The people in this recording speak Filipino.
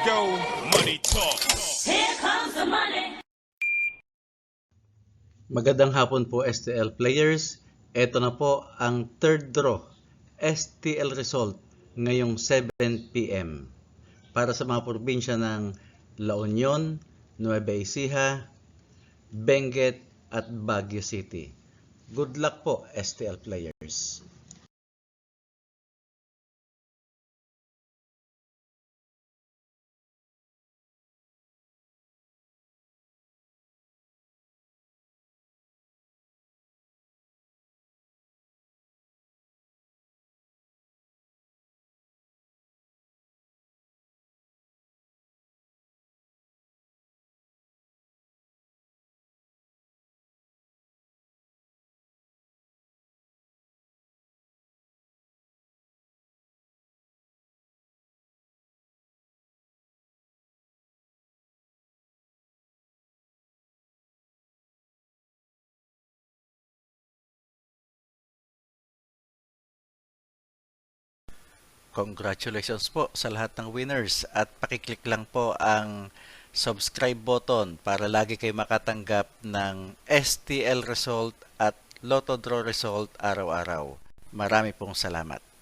go, money talk. Here comes the money. Magandang hapon po STL players. Ito na po ang third draw STL result ngayong 7 PM para sa mga probinsya ng La Union, Nueva Ecija, Benguet at Baguio City. Good luck po STL players. Congratulations po sa lahat ng winners at pakiclick lang po ang subscribe button para lagi kayo makatanggap ng STL result at Lotto Draw result araw-araw. Marami pong salamat.